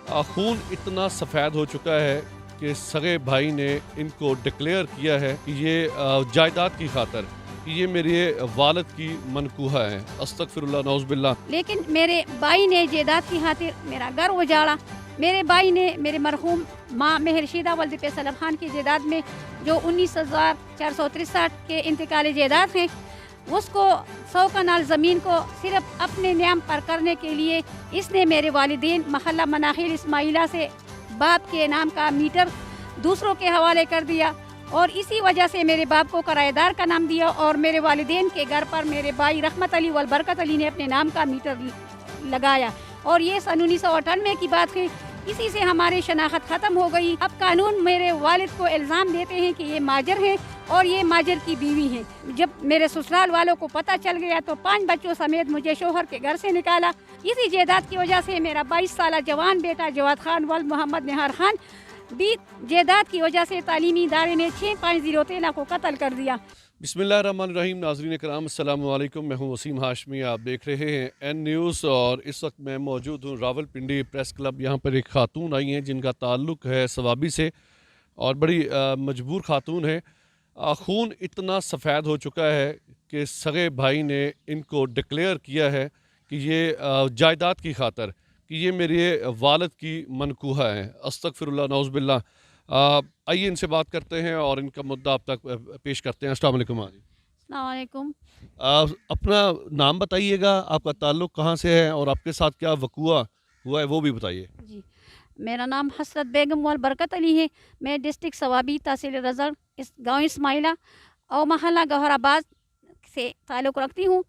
خون اتنا سفید ہو چکا ہے کہ سگے بھائی نے ان کو ڈکلیئر کیا ہے کہ یہ جائیداد کی خاطر کہ یہ میرے والد کی منکوہہ ہے. استغفر اللہ نعوذ باللہ. لیکن میرے بھائی نے جائیداد کی خاطر میرا گھر اجاڑا. میرے بھائی نے میرے مرحوم ماں مہر شیدہ ولد فیصل خان کی جائیداد میں جو 19,463 کے انتقالی جائیداد ہیں اس کو 100 کنال زمین کو صرف اپنے نام پر کرنے کے لیے اس نے میرے والدین محلہ مناخیل اسماعیلہ سے باپ کے نام کا میٹر دوسروں کے حوالے کر دیا اور اسی وجہ سے میرے باپ کو کرایہ دار کا نام دیا اور میرے والدین کے گھر پر میرے بھائی رحمت علی والبرکت علی نے اپنے نام کا میٹر لگایا اور یہ سن 1998 کی بات ہے. اسی سے ہماری شناخت ختم ہو گئی. اب قانون میرے والد کو الزام دیتے ہیں کہ یہ ماجر ہیں اور یہ ماجر کی بیوی ہیں. جب میرے سسرال والوں کو پتہ چل گیا تو 5 بچوں سمیت مجھے شوہر کے گھر سے نکالا. اسی جائیداد کی وجہ سے میرا 22 سالہ جوان بیٹا جواد خان ولد محمد نہار خان بھی جائیداد کی وجہ سے تعلیمی ادارے میں 65013 کو قتل کر دیا. بسم اللہ الرحمن الرحیم. ناظرین کرام السلام علیکم. میں ہوں وسیم ہاشمی. آپ دیکھ رہے ہیں این نیوز اور اس وقت میں موجود ہوں راول پنڈی پریس کلب. یہاں پر ایک خاتون آئی ہیں جن کا تعلق ہے ثوابی سے اور بڑی مجبور خاتون ہے. خون اتنا سفید ہو چکا ہے کہ سگے بھائی نے ان کو ڈکلیئر کیا ہے کہ یہ جائیداد کی خاطر کہ یہ میرے والد کی منکوہہ ہے. استغفر اللہ نعوذ باللہ. آئیے ان سے بات کرتے ہیں اور ان کا مدعا آپ تک پیش کرتے ہیں. السلام علیکم. السلام علیکم. اپنا نام بتائیے گا, آپ کا تعلق کہاں سے ہے اور آپ کے ساتھ کیا وقوع ہوا ہے وہ بھی بتائیے. جی, میرا نام حسرت بیگم والبرکت علی ہے. میں ڈسٹرکٹ ثوابی تحصیل رضر گاؤں اسماعیلہ اور محلہ گوہر آباد سے تعلق رکھتی ہوں.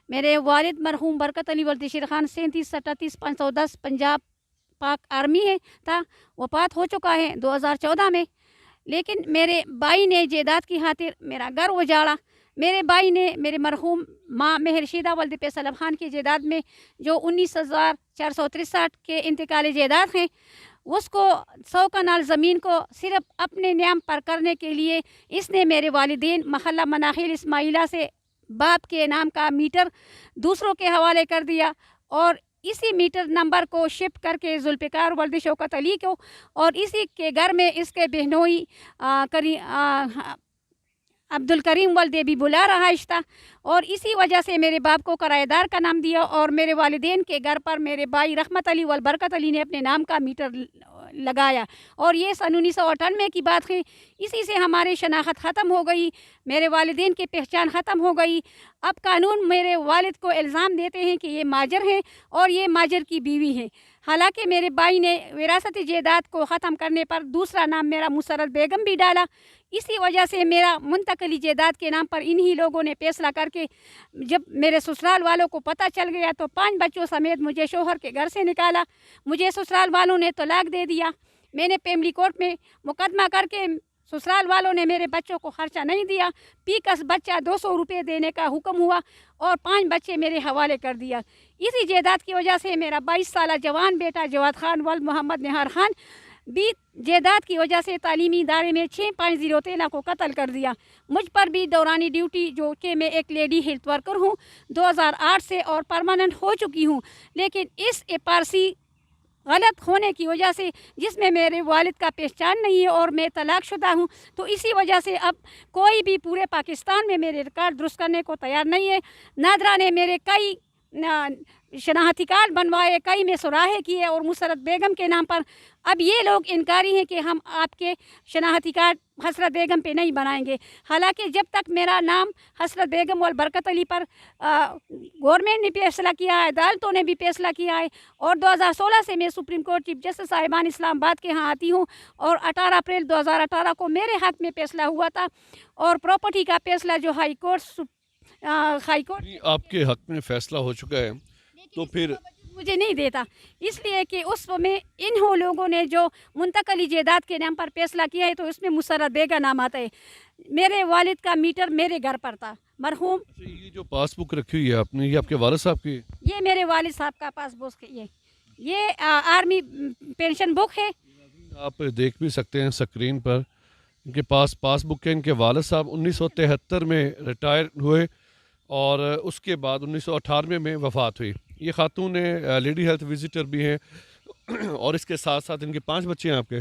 میرے والد مرحوم برکت علی ولد شیر خان 37-38-510 پنجاب پاک آرمی ہے تھا. وفات ہو چکا ہے 2014 میں. لیکن میرے بھائی نے جائیداد کی خاطر میرا گھر اجاڑا. میرے بھائی نے میرے مرحوم ماں مہر شیدہ ولد فیصل خان کی جائیداد میں جو 19,463 کے انتقالی جائیداد ہیں اس کو 100 کنال زمین کو صرف اپنے نام پر کرنے کے لیے اس نے میرے والدین محلہ مناخیل اسماعیلہ سے باپ کے نام کا میٹر دوسروں کے حوالے کر دیا اور اسی میٹر نمبر کو شفٹ کر کے ذوالفقار ولد شوکت علی کو اور اسی کے گھر میں اس کے بہنوئی عبد الکریم ولد بھی بلا رہائش تھا اور اسی وجہ سے میرے باپ کو کرایہ دار کا نام دیا اور میرے والدین کے گھر پر میرے بھائی رحمت علی والبرکت علی نے اپنے نام کا میٹر لگایا اور یہ سن 1998 کی بات ہے. اسی سے ہماری شناخت ختم ہو گئی. میرے والدین کی پہچان ختم ہو گئی. اب قانون میرے والد کو الزام دیتے ہیں کہ یہ ماجر ہیں اور یہ ماجر کی بیوی ہیں. حالانکہ میرے بھائی نے وراثتی جائیداد کو ختم کرنے پر دوسرا نام میرا مسرت بیگم بھی ڈالا. اسی وجہ سے میرا منتقلی جائیداد کے نام پر انہی لوگوں نے فیصلہ کر کے جب میرے سسرال والوں کو پتہ چل گیا تو 5 بچوں سمیت مجھے شوہر کے گھر سے نکالا. مجھے سسرال والوں نے طلاق دے دیا. میں نے فیملی کورٹ میں مقدمہ کر کے سسرال والوں نے میرے بچوں کو خرچہ نہیں دیا. پیکس بچہ 200 روپے دینے کا حکم ہوا اور 5 بچے میرے حوالے کر دیا. اسی جائیداد کی وجہ سے میرا 22 سالہ جوان بیٹا جواد خان ولد محمد نہار خان بھی جائیداد کی وجہ سے تعلیمی ادارے میں 65013 کو قتل کر دیا. مجھ پر بھی دورانی ڈیوٹی جو کہ میں ایک لیڈی ہیلتھ ورکر ہوں 2008 سے اور پرماننٹ ہو چکی ہوں, لیکن اس پارسی غلط ہونے کی وجہ سے جس میں میرے والد کا پہچان نہیں ہے اور میں طلاق شدہ ہوں تو اسی وجہ سے اب کوئی بھی پورے پاکستان میں میرے ریکارڈ درست کرنے کو تیار نہیں ہے. نادرا نے میرے کئی شناختی کارڈ بنوائے, کئی میں سراہے کیے اور مسرت بیگم کے نام پر اب یہ لوگ انکاری ہیں کہ ہم آپ کے شناختی کارڈ حسرت بیگم پہ نہیں بنائیں گے. حالانکہ جب تک میرا نام حسرت بیگم والبرکت علی پر گورنمنٹ نے فیصلہ کیا ہے, عدالتوں نے بھی فیصلہ کیا ہے اور 2016 سے میں سپریم کورٹ چیف جسٹس صاحبان اسلام آباد کے ہاں آتی ہوں اور 18 اپریل 2018 کو میرے حق میں فیصلہ ہوا تھا اور پراپرٹی کا فیصلہ جو ہائی کورٹ آپ کے حق میں فیصلہ ہو چکا ہے تو پھر مجھے نہیں دیتا, اس لیے کہ اس میں انہوں لوگوں نے جو منتقلی جائیداد کے نام پر فیصلہ کیا ہے تو اس میں مسرت بیگم نام آتا ہے. میرے والد کا میٹر میرے گھر پر تھا مرحوم. یہ جو پاس بک رکھی ہوئی ہے آپ نے, یہ آپ کے والد صاحب کی؟ یہ میرے والد صاحب کا پاس بک ہے. یہ آرمی پینشن بک ہے. آپ دیکھ بھی سکتے ہیں سکرین پر ان کے پاس بک ہے. ان کے والد صاحب 1973 میں ریٹائر ہوئے اور اس کے بعد 1998 میں وفات ہوئی. یہ خاتون لیڈی ہیلتھ وزٹر بھی ہیں اور اس کے ساتھ ساتھ ان کے 5 بچے ہیں آپ کے؟